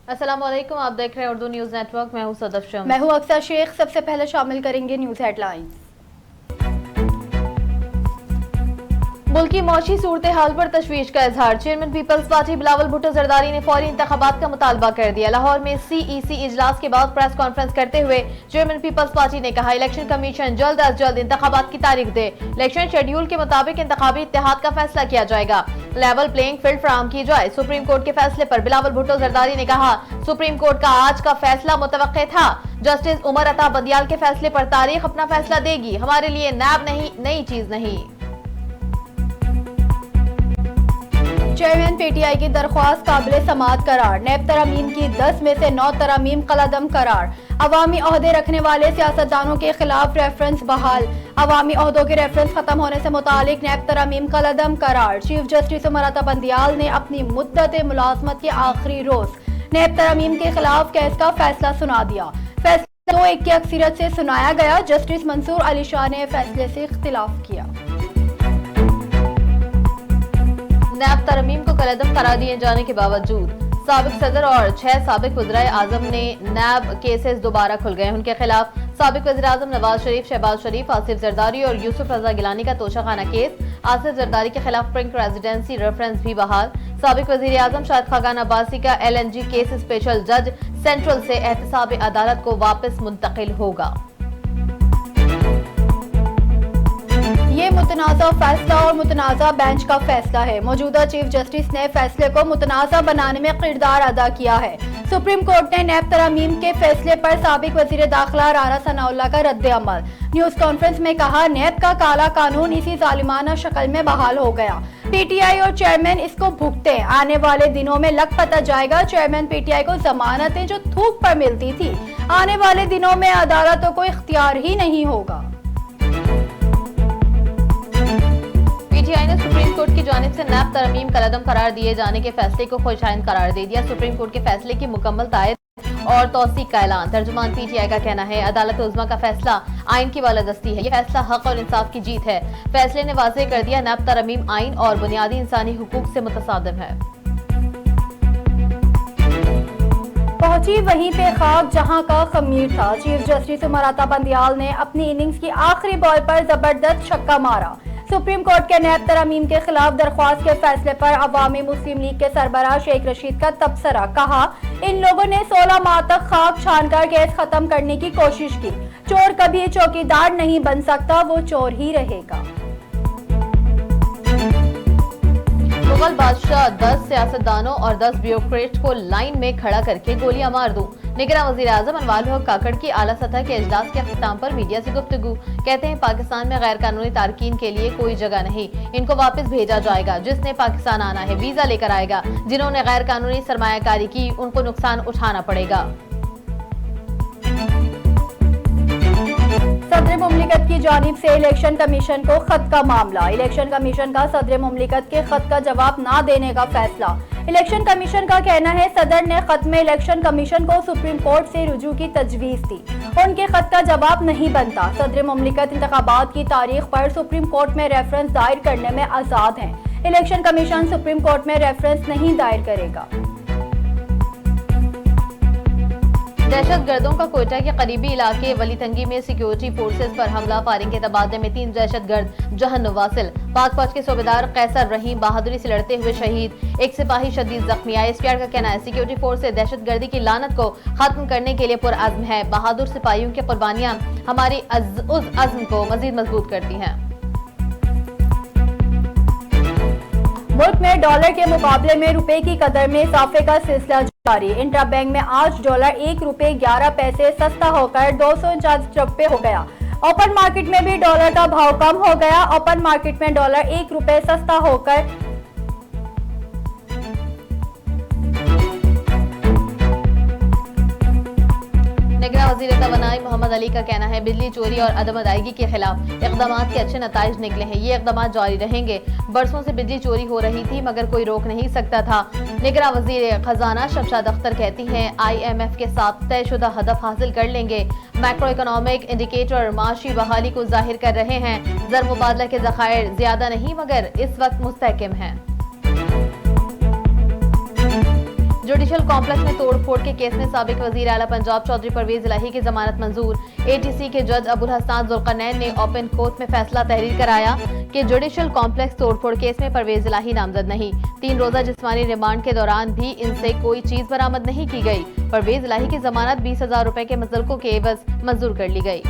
अस्सलाम वालेकुम, आप देख रहे हैं उर्दू न्यूज नेटवर्क। मैं हूं सदफ शम्स। मैं हूं अक्सर शेख। सबसे पहले शामिल करेंगे न्यूज हेडलाइंस। मुल्की मौशी सूरत हाल पर तशवीश का इजहार। चेयरमैन पीपल्स पार्टी बिलावल भुट्टो जरदारी ने फौरी इंतखाबात का मुतालबा कर दिया। लाहौर में CEC इजलास के बाद प्रेस कॉन्फ्रेंस करते हुए चेयरमैन पीपल्स पार्टी ने कहा, इलेक्शन कमीशन जल्द अज जल्द इंतखाबात की तारीख दे। इलेक्शन शेड्यूल के मुताबिक इंतखाबी इत्तेहाद का फैसला किया जाएगा। लेवल प्लेइंग फील्ड फराहम की जाए। सुप्रीम कोर्ट के फैसले पर बिलावल भुट्टो जरदारी ने कहा, सुप्रीम कोर्ट का आज का फैसला मुतवक्के था। जस्टिस उमर अता बदियाल के फैसले पर तारीख अपना फैसला देगी। हमारे लिए नैब नहीं, नई चीज नहीं। चेयरमैन PTI की दरख्वास्त काबिल समाअत करार। नैब तरामीम की 10 में से 9 तरामीम कलअदम करार। अवामी ओहदे रखने वाले सियासतदानों के खिलाफ रेफरेंस बहाल। अवामी ओहदों के रेफरेंस खत्म होने से मुतालिक नैब तरामीम कलअदम करार। चीफ जस्टिस उमर अता बंदियाल ने अपनी मुद्दत मुलाजमत के आखिरी रोज नैब तरामीम के खिलाफ केस का फैसला सुना दिया। फैसला 2-1 की अक्सरियत से सुनाया गया। जस्टिस मंसूर अली शाह ने फैसले से इख्तिलाफ किया। नैब तरमीम को कलअदम करार दिए जाने के बावजूद साबिक सदर और 6 साबिक वज़ीर आज़म ने नैब केसेस दोबारा खुल गए। उनके खिलाफ साबिक वज़ीर आज़म नवाज शरीफ, शहबाज शरीफ, आसिफ जरदारी और यूसुफ रजा गिलानी का तोशाखाना केस। आसिफ जरदारी के खिलाफ पिंक रेजिडेंसी रेफरेंस भी बहाल। साबिक वज़ीर आज़म शाहिद खाकान अब्बासी का LNG केस स्पेशल जज सेंट्रल से एहतसाब अदालत को वापस मुंतकिल होगा। ये मुतनाज़ा फैसला और मुतनाज़ा बेंच का फैसला है। मौजूदा चीफ जस्टिस ने फैसले को मुतनाज़ा बनाने में किरदार अदा किया है। सुप्रीम कोर्ट ने नैब तरामीम के फैसले पर साबिक वज़ीर दाखिला राना सनाउल्लाह का रद्द-ए-अमल। न्यूज कॉन्फ्रेंस में कहा, नैब का काला कानून इसी जालिमाना शक्ल में बहाल हो गया। PTI और चेयरमैन इसको भुगते। आने वाले दिनों में लग पता जाएगा चेयरमैन PTI को जमानतें जो थूक पर मिलती थी, आने वाले दिनों में अदालतों को इख्तियार ही नहीं होगा। PTI ने सुप्रीम कोर्ट की जानिब से नैब तरमीम कलअदम करार दिए जाने के फैसले को खुशाइन करार दे दिया। सुप्रीम कोर्ट के फैसले की मुकम्मल तायद और तौसीक का ऐलान। तर्जुमान PTI का कहना है, अदालत उज़्मा का फैसला आइन की बालादस्ती है। यह फैसला हक और इंसाफ की जीत है। फैसले ने वाज़ेह कर दिया, नैब तरमीम आइन और बुनियादी इंसानी हुकूक से मुतसादिम है। पहुंची वहीं पे खाक जहां का खमीर था। चीफ जस्टिस उमर अता बंदियाल ने अपनी इनिंग्स की आखिरी बॉल पर जबरदस्त छक्का मारा। सुप्रीम कोर्ट के नैब तरामीम के खिलाफ दरख्वास्त के फैसले पर अवामी मुस्लिम लीग के सरबराह शेख रशीद का तबसरा। कहा, इन लोगों ने 16 माह तक खाक छानकर केस खत्म करने की कोशिश की। चोर कभी चौकीदार नहीं बन सकता, वो चोर ही रहेगा। मुगल बादशाह 10 सियासतदानों और 10 ब्यूरोक्रेट्स को लाइन में खड़ा करके गोलियां मार दूं। निगरान वज़ीर आज़म अनवारुल हक काकड़ की आला सतह के इजलास के अख्ताम पर मीडिया से गुफ्तगू। कहते हैं, पाकिस्तान में गैर कानूनी तारकीन के लिए कोई जगह नहीं, इनको वापस भेजा जाएगा। जिसने पाकिस्तान आना है वीजा लेकर आएगा। जिन्होंने गैर कानूनी सरमायाकारी की उनको नुकसान उठाना पड़ेगा। सदर मुमलिकत की जानिब से इलेक्शन कमीशन को खत का मामला। इलेक्शन कमीशन का सदर मुमलिकत के खत का जवाब ना देने का फैसला। इलेक्शन कमीशन का कहना है, सदर ने खत में इलेक्शन कमीशन को सुप्रीम कोर्ट से रुजू की तजवीज दी। उनके खत का जवाब नहीं बनता। सदर मुमलिकत इंतखाबात की तारीख पर सुप्रीम कोर्ट में रेफरेंस दायर करने में आजाद हैं। इलेक्शन कमीशन सुप्रीम कोर्ट में रेफरेंस नहीं दायर करेगा। दहशत गर्दों का कोयटा के करीबी इलाके वलीतंगी में सिक्योरिटी फोर्सेस पर हमला। फायरिंग के तबादले में 3 दहशत गर्द जहन्नुम वासिल। पाक फौज के सूबेदार कैसर रहीम बहादुरी से लड़ते हुए शहीद। 1 सिपाही शदीद जख्मी। ISPR का कहना है, सिक्योरिटी फोर्सेस दहशत गर्दी की लानत को खत्म करने के लिए पुरअज़्म है। बहादुर सिपाहियों की कुर्बानियां हमारी उस अज़्म को मजीद मजबूत करती हैं। मुल्क में डॉलर के मुकाबले में रुपए की कदर में इजाफे का सिलसिला जारी। इंट्रा बैंक में आज डॉलर 1 रुपए 11 पैसे सस्ता होकर 249 रुपए हो गया। ओपन मार्केट में भी डॉलर का भाव कम हो गया। ओपन मार्केट में डॉलर 1 रुपए सस्ता होकर निगरान वज़ीर तवानाई मोहम्मद अली का कहना है, बिजली चोरी और अदम अदायगी के खिलाफ इक़दाम के अच्छे नताइज निकले हैं। ये इक़दाम जारी रहेंगे। बरसों से बिजली चोरी हो रही थी मगर कोई रोक नहीं सकता था। निगरान वज़ीर खजाना शमशाद अख्तर कहती हैं, IMF के साथ तयशुदा हदफ हासिल कर लेंगे। मैक्रो इकोनॉमिक इंडिकेटर माशी बहाली को जाहिर कर रहे हैं। ज़र मुबादला के ज़खायर ज्यादा नहीं मगर इस वक्त मुस्तहकम हैं। जुडिशल कॉम्प्लेक्स में तोड़फोड़ के केस में साबिक वजीर आला पंजाब चौधरी परवेज इलाही की जमानत मंजूर। एटीसी के जज अबुल हसन जुल्करनैन ने ओपन कोर्ट में फैसला तहरीर कराया कि जुडिशल कॉम्प्लेक्स तोड़फोड़ केस में परवेज इलाही नामजद नहीं। 3 रोजा जिस्मानी रिमांड के दौरान भी इनसे कोई चीज बरामद नहीं की गई। परवेज इलाही की जमानत 20,000 रुपए के मुतल्लकों के एवज मंजूर कर ली गई।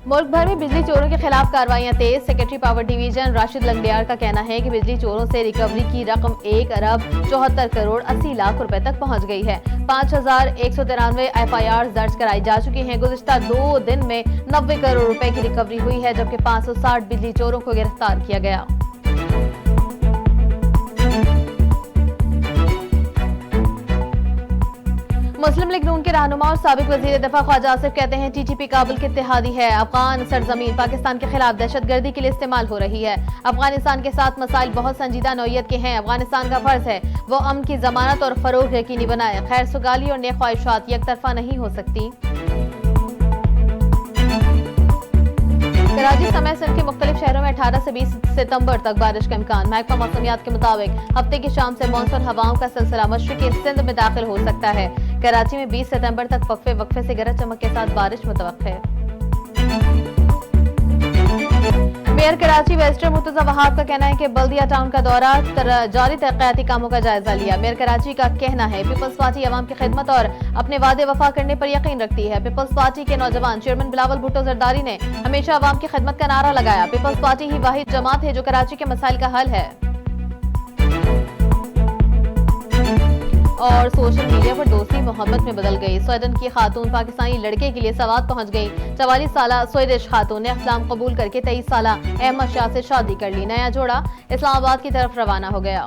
मुल्क भर में बिजली चोरों के खिलाफ कार्रवाइयां तेज। सेक्रेटरी पावर डिवीजन राशिद लंगडियार का कहना है कि बिजली चोरों से रिकवरी की रकम 1 अरब 74 करोड़ 80 लाख रुपए तक पहुंच गई है। 5,193 FIR दर्ज कराई जा चुकी हैं। गुज़िश्ता 2 दिन में 90 करोड़ रुपए की रिकवरी हुई है, जबकि 560 बिजली चोरों को गिरफ्तार किया गया। मुस्लिम लीग नून के रहनुमा और साबिक वजीर दफा ख्वाजा आसिफ कहते हैं टीटीपी काबुल के इत्तेहादी है। अफगान सरजमीन पाकिस्तान के खिलाफ दहशतगर्दी के लिए इस्तेमाल हो रही है। अफगानिस्तान के साथ मसाइल बहुत संजीदा नौयत के हैं। अफगानिस्तान का फर्ज है वो अमन की जमानत और फरोग यकीनी बनाए। खैर सुगाली और नेक ख्वाहिशात एक तरफा नहीं हो सकती। कराची समेत सिंध के मुख्तलिफ शहरों में 18 से 20 सितंबर तक बारिश का इम्कान। महकमा मौसमियात के मुताबिक हफ्ते की शाम से मानसून हवाओं का सिलसिला मशरक़ी सिंध में दाखिल हो सकता है। कराची में 20 सितंबर तक वक्फे वक्फे से गरज चमक के साथ बारिश मुतवक्किर है। मेयर कराची वेस्टर मुर्तजा वहाब का कहना है कि बल्दिया टाउन का दौरा जारी तरक्याती कामों का जायजा लिया। मेयर कराची का कहना है पीपल्स पार्टी अवाम की खिदमत और अपने वादे वफा करने पर यकीन रखती है। पीपल्स पार्टी के नौजवान चेयरमैन बिलावल भुट्टो जरदारी ने हमेशा अवाम की खिदमत का नारा लगाया। पीपल्स पार्टी ही वाहिद जमात है जो कराची के मसाइल का हल है। और सोशल मीडिया पर दोस्ती मोहब्बत में बदल गई। स्वीडन की खातून पाकिस्तानी लड़के के लिए सवात पहुंच गई। 44 साला स्वीडिश खातून ने इस्लाम कबूल करके 23 साला अहमद शाह से शादी कर ली। नया जोड़ा इस्लामाबाद की तरफ रवाना हो गया।